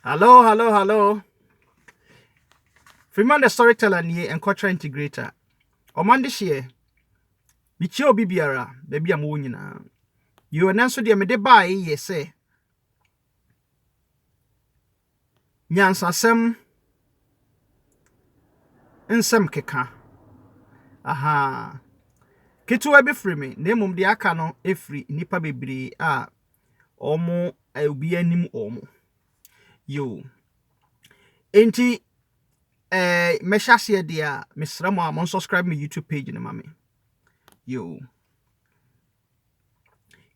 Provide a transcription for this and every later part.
Hello, hello, hello. Freeman the storyteller ni and cultural integrator. Omande share. Bichio bibiara, baby am wonyina. You and answer the mede buy ye say. Nyansasem Nsem Kika. Aha. Ketu be free me. Nemum de Akan no efri nipa bebre a omo obi anim omo. Yo. Enti meshase de a mesra mo am subscribe me YouTube page na mame. Yo.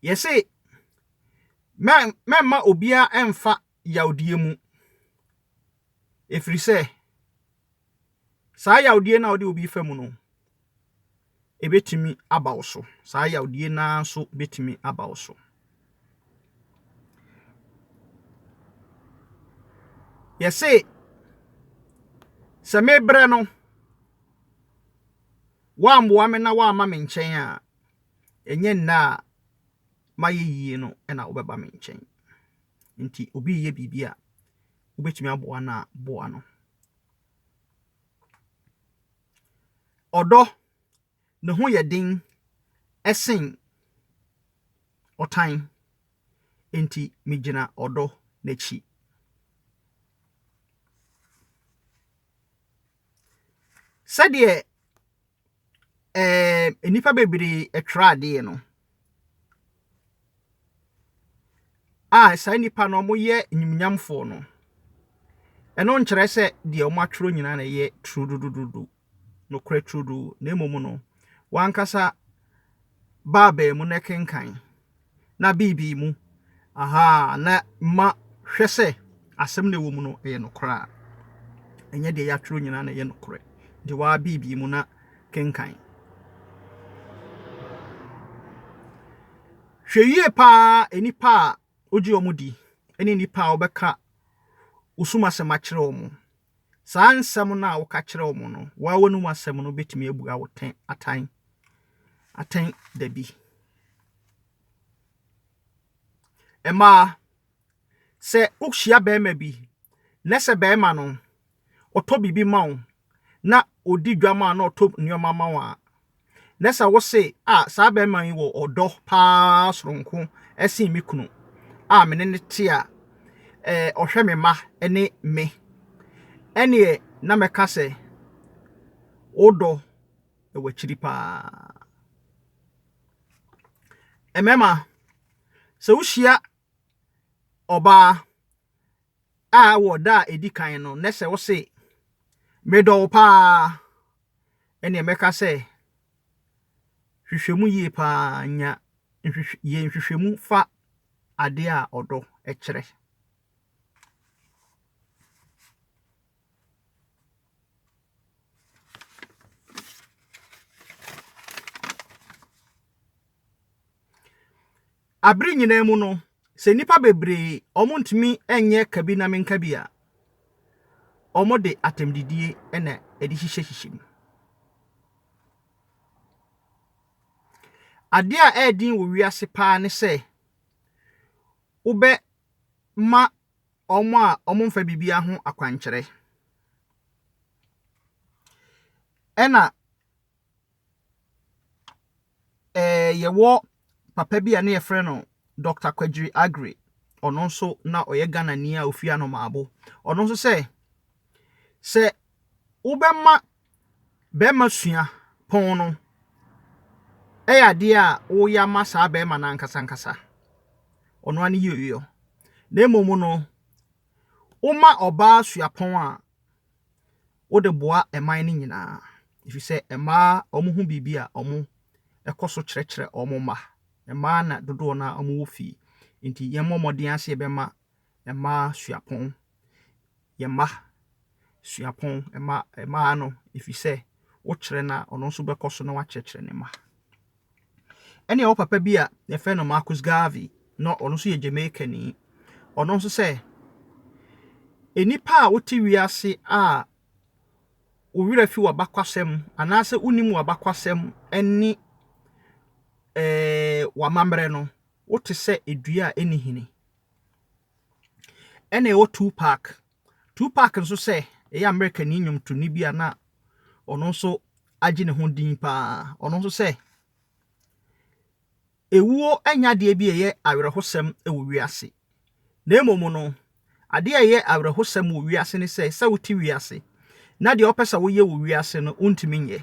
Yes say ma obia emfa yawdie mu. Efri say saa yawdie na odi obi fa mu no. Ebetimi abawo so. Saa yawdie na so betimi abawo so. Yes say se mebre no wa mboa me na wa ma me nchen a enye na mayeyie no na obeba me nchen. Nti obi ye bibia obetimi aboa na boa no. Odo ne ho ye din esen otan. Nti migina odo na chi. Sade enipa bebre etwa ade no sa nipa no mo ye nyimnyamfo no eno nkyere se de o matworo nyina na ye trudududu no kra trudu na emomu no wankasa baba mu na kenkan na bibi mu aha na ma hwese asem na wo mu no ye no kra enye de ya tworo nyina na ye no kra de wa bibi mu na kenkan hweye pa enipa oji omudi eni nipa obeka usuma sema kire omo saa nsem na woka kire omo no wa wonu asem no betimi ebuga woten atan dabi ema se ukshia bema bi nese bema no oto bibi mawo na odi dwama na oto nyoma mawo nesa wo se saa bema yi wo odo pa soronko esin mi kunu mene ne te a ohwe me ma ene me ene na meka se odo e wachiri pa emema se wohia oba wo da edikan no nese wo se medo pa ene meka se hwehwemu yi pa nya ye hwehwemu fa ade a odo ekere abri nyina mu no se nipa bebre omontimi enye kabina menka bia omode atemdidie ena edi hihye ade a edin wo wiase pa ne se ube ma omo a omomfa bibia ho akwankyere ena yewo papa bia ne yefre no Dr. Kwadri Agri ono nso na oye Ghana ni a ofia no maabo ono nso se ubema bema sua pon no ade a wo ya ma saa bema na nkasa ono ani yeyo na emomu no uma oba sua pon a wo de boa eman ni nyina ifi se ema omo hu bibia omo ekoso kyerɛkyerɛ omo ma ema na dodo na omo wo fi nti ye momodin ase bema ema suapon ye ma suapon ema no ifi se wo kyerɛ na ono nso bekoso na wa kyerɛkyerɛ ne ma ene o papa bia ye fe no Marcus Garvey no ono nso ye Jamaica ni ono nso se enipa a woti wiase a owira fi wabakwasem anase unim wabakwasem eni wamamre no wote se edua eni hini ɛna ɛwɔ Tupac nso sɛ ɛyɛ America ni nnwom to ni bia na ɔno nso agye ne ho din pa ɔno nso sɛ ewuo anya de bi ɛyɛ awerɛhosɛm ɛwɔ wiase na emom no ade ɛyɛ awerɛhosɛm wɔ wiase ne sɛ wote wiase na de opɛ sɛ woyɛ wɔ wiase no untimi nyɛ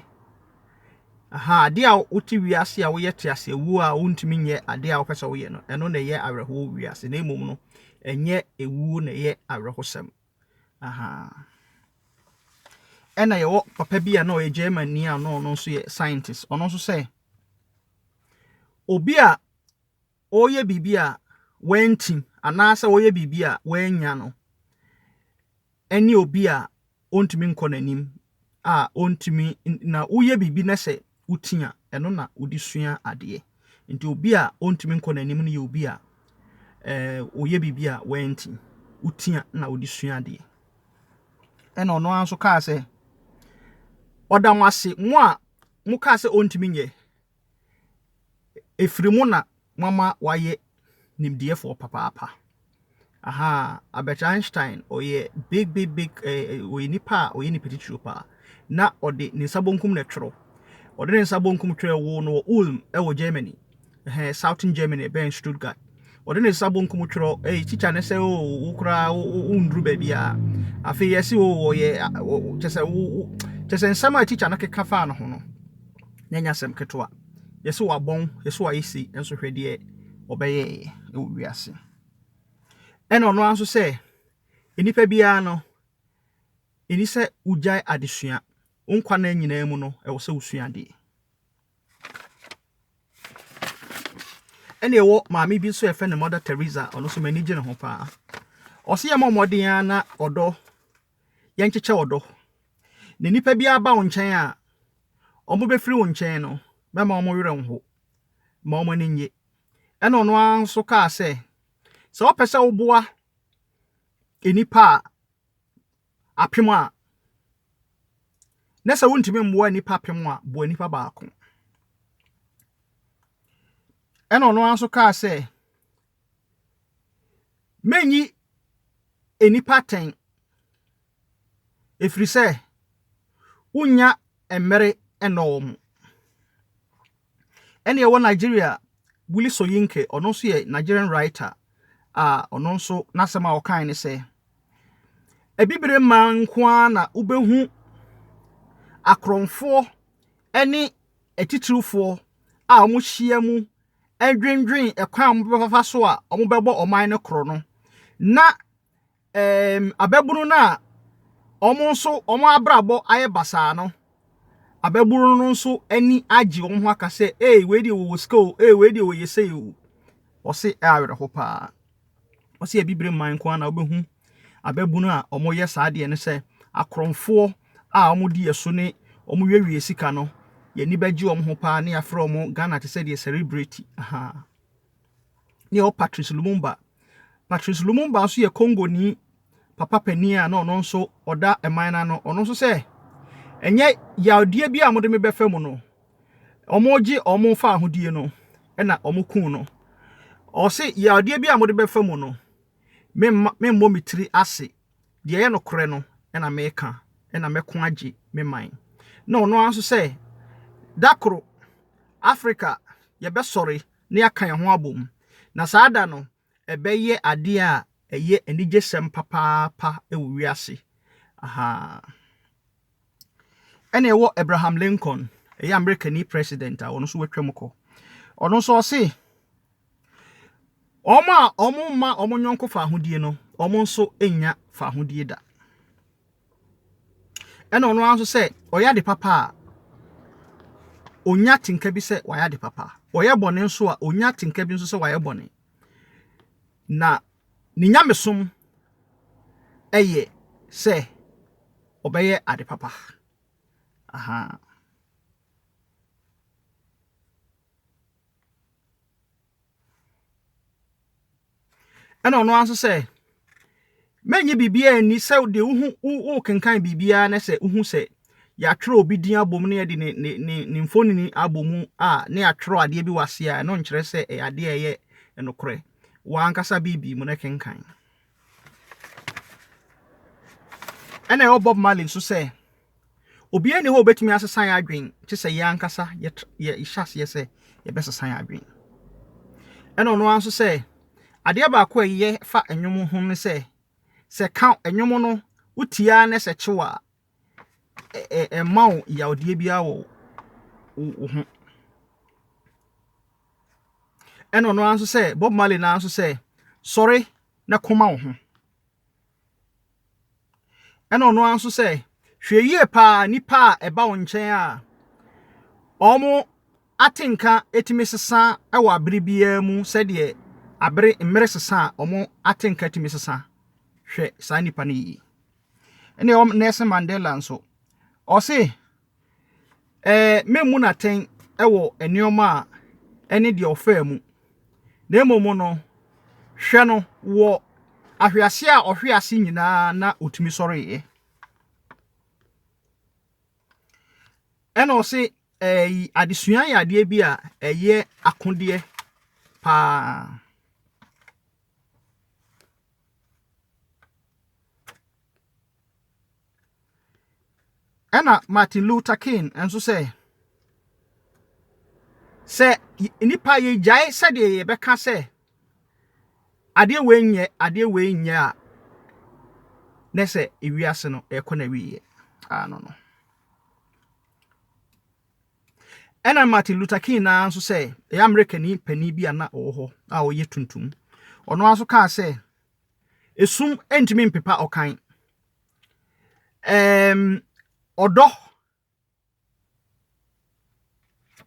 ade a wote wiase a woyɛ tease ewuo a untimi nyɛ ade a opɛ sɛ woyɛ no ɛno na ɛyɛ awerɛho wɔ wiase na emom no ɛnyɛ ewuo na ɛyɛ awerɛhosɛm ɛna yɛwɔ papa bi a na ɔyɛ German ni a no nso yɛ scientist ɔno nso sɛ obi a ɔyɛ bibi a wantim anaasɛ ɔyɛ bibi a wanya no ɛne obi a ontimi nkɔ n'anim a ontimi na woyɛ bibi na sɛ utia ɛno na wodi sua adeɛ nti obi a ontimi nkɔ n'anim no yɛ obi a ɔyɛ bibi a wantim utia na wodi sua adeɛ ɛna ɔno anso kaa sɛ ɔdam ase mo a mo kaa sɛ ontimi nyɛ efiri mu na mama wayɛ nimdeɛfoɔ papaapa Albert Einstein oye big oye nipa titiro pa na ode ne sabonkum na tworo ode ne sabonkum tworo wo no Ulm ewo Germany Southern Germany ben Stuttgart ode ne sabonkum tworo teacher ne se wo kura undru ba bia afi yesi wo ye chese nsama teacher na keka fa no ho no Nyansasem ketoa yesi wabon yesi wayesi enso hwede obeye ewo wiase ɛna ɔno anso sɛ enipa biara no eni sɛ ugyae adesua nkwa na nyinaa mu no ɛwɔ sɛ usua de ɛna ɛwɔ maame bi so ɛfɛ ne Mother Teresa ɔno so mani gye ne ho paa ɔse yɛ mɔmɔden na ɔdɔ yɛnkyekyɛ ɔdɔ na nipa biara ba wo nkyɛn a ɔmo bɛfiri wo nkyɛn no bɛma ɔmo werɛ ho ma ɔmo ani nye ɛna ɔno anso kaa sɛ so opese oboa enipa apem a na se wontimi mboa enipa apem a bo enipa baako ena ono anso ka se menyi enipa ten efiri se unya emere enom ene ye wo Nigeria Willie Soyinke ono so ye Nigerian writer ono nso nasema okan ne se ebibire man kwa na ubehu akronfo ene etitirufo a omo hia mu adwendwen ekwan mo befafa so a omo bebo oman ne kro no na ababunu na omo nso omo abrabo aye basa no ababunu no nso ani agi omo ho aka se we dey wo skill we dey wo yesey o se awere ho pa ɔse ebibire man kwa na obehu ababunu a ɔmo yɛ saade ne sɛ akronfo a ɔmo di yeso ne ɔmo wewie sika no ye ni bagye ɔmo ho pa ne afro ɔmo Ghana te sɛ de celebrity ne o Patrice Lumumba so ye Congo ni papa pani a na ɔno nso ɔda eman na no ɔno nso sɛ enye yaudie bi a mo de me befa mu no ɔmo gye ɔmo fa ahodie no ɛna ɔmo kun no ɔse yaudie bi a mo de befa mu no memmo mitri ase de ye no kore no ena meka ena meko age me man na ono anso se dakoro Africa ye be sori na yakan ho abom na saada no ebeye ade a eye anigye sem papa ewo wiase ene wo Abraham Lincoln eye American president a ono so watwam ko ono so ɔse omo ma omo nyonko fa ahodie no omo nso enya fa ahodie da ena ono anso se oya de papa onya tinka bi se waya de papa oya bone nso a onya tinka bi nso se waya bone na ni nyamesom eye se obeye ade papa ena ono anso se menye bibia ni se de wo kenkan bibia na se uhu se ya twere obi din abom na ye de ne mfoni ni abomu a na ya twere ade bi wase a no nkyere se ade eye enokore wa ankasa bibi mu na kenkan ɛna ɛwɔ Bob Marley nso sɛ obi ani hɔ obetumi asesan adwen te sɛ yɛ ankasa yɛ ihyas yɛ sɛ yɛbɛsesan adwen ɛna ɔno nso sɛ adeɛ baako a yɛ fa enwom ho ne sɛ ka enwom no utia ne sɛ kyewa ɛma wo yawdeɛ bia wo ho ɛna ɔno nso sɛ Bob Marley na nso sɛ sorry na koma wo ho ɛna ɔno nso sɛ hwɛ yie pa nipa a ɛba wo nkyɛn a ɔmo atenka etimi sesa ɛwɔ abere bia mu sɛdeɛ abere mmere sesa a ɔmo atenka etimi sesa hwɛ saa nipa no yi ɛna Nelson Mandela nso ɔse memu na ten ɛwɔ enioma a ɛne deɛ ɔfa mu na emomu no hwɛ no wɔ ahwease a ɔhwease nyinaa na otumi sɔre yɛ ɛna ɔse adesua yɛ adeɛ bi a ɛyɛ akodeɛ paa ɛna Martin Luther King nso sɛ nipa yɛ gyae sɛdeɛ yɛbɛka sɛ adeɛ wei nyɛ a na sɛ ewiase no ɛkɔ na wiye no ɛna Martin Luther King na nso sɛ ɛyɛ Americani pani bi a na ɔwɔ hɔ a ɔyɛ tuntum ɔno nso kaa sɛ esum entimi mpepa ɔkan ɔdɔ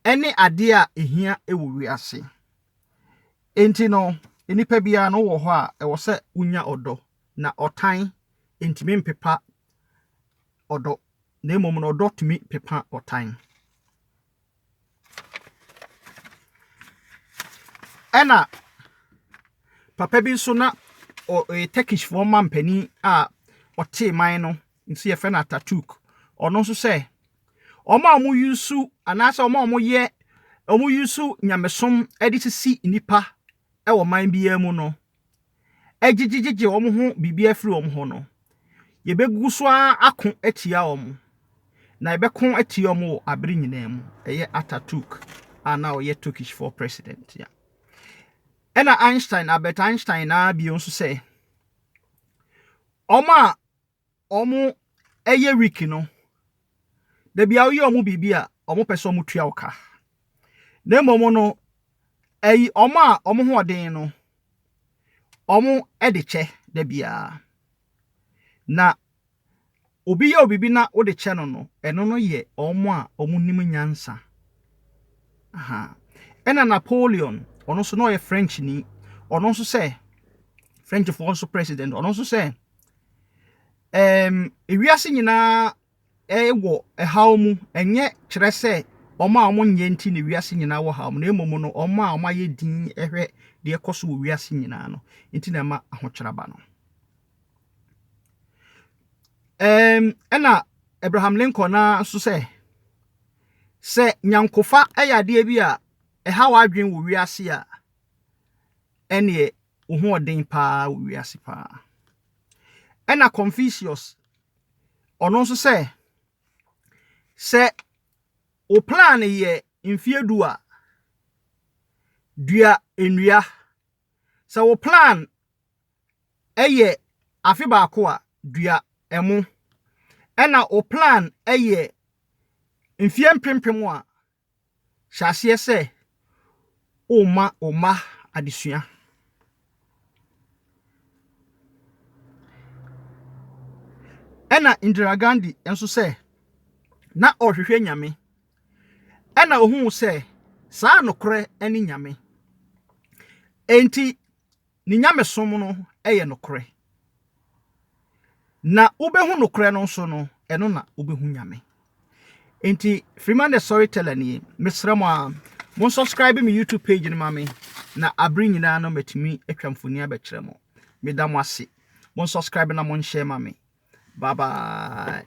ɛne adeɛ a ehia ɛwɔ wiase enti no nipa bia no wɔ hɔ a ɛwɔ sɛ unya ɔdɔ na ɔtan entimi mpepa ɔdɔ na mmom no ɔdɔ tumi pepa ɔtan ɛna papa bi nso na Turkish for mampani a ɔte man no nso yɛ fɛ na Ataturk ɔno nso sɛ ɔma ɔmo yusu anaasɛ ɔmo yusu nyamesom ɛde sisi nipa ɛwɔ man biya mu no ɛgyegyegye ɔmo ho bibi afiri ɔmo ho no yɛbɛgu so ako atia ɔmo na yɛbɛko atia ɔmo wɔ abere nyinaa mu ɛyɛ Ataturk a na ɔyɛ Turkish for president ya ɛna Albert Einstein na bi nso sɛ ɔmo ɛyɛ wiki no da bia wo yɛ ɔmo bibi a ɔmo pɛ sɛ ɔmo tua wo ka na mmom no ɔmo ho ɔden no ɔmo ɛde kyɛ da bia na obi yɛ obibi na wo de kyɛ no ɛno no yɛ ɔmo nim nyansa ɛna Napoleon ɔno so no yɛ French ni ɔno nso sɛ French for also president ɔno nso sɛ ewiase nyinaa ɛwɔ ɛhaw mu ɛnyɛ kyerɛ sɛ ɔmo nyɛ nti ne wiase nyinaa wɔ haw mu na mmom no ɔmo ayɛ din ɛhwɛ deɛ kɔ so wɔ wiase nyinaa no nti na ma ahokyeraba no ɛna Abraham Lincoln na nso sɛ nyankofa ɛyɛ adeɛ bi a ɛhaw adwen wɔ wiase a ɛne wo ho ɔden paa wɔ wiase paa ɛna Confucius ɔno nso sɛ o plan yɛ mfiedu a dua ennua sɛ wo plan ɛyɛ afe baako a dua ɛmo ɛna o plan ɛyɛ mfie mpempem a hyɛaseɛ sɛ oma adesua ɛna Indira Gandhi nso sɛ na ɔhwehwɛ nyame ɛna ohun sɛ saa nokore ɛne nyame enti ni nyame som no ɛyɛ nokore na ubehu nokore no nso no ɛno na ubehu nyame enti Freeman the Storyteller ni mesrɛ mo mon subscribe me YouTube page ni mame na abri nyina no matimi atwa mfoni abɛkyerɛ mo meda mo ase mon subscribe na mon share mame bye bye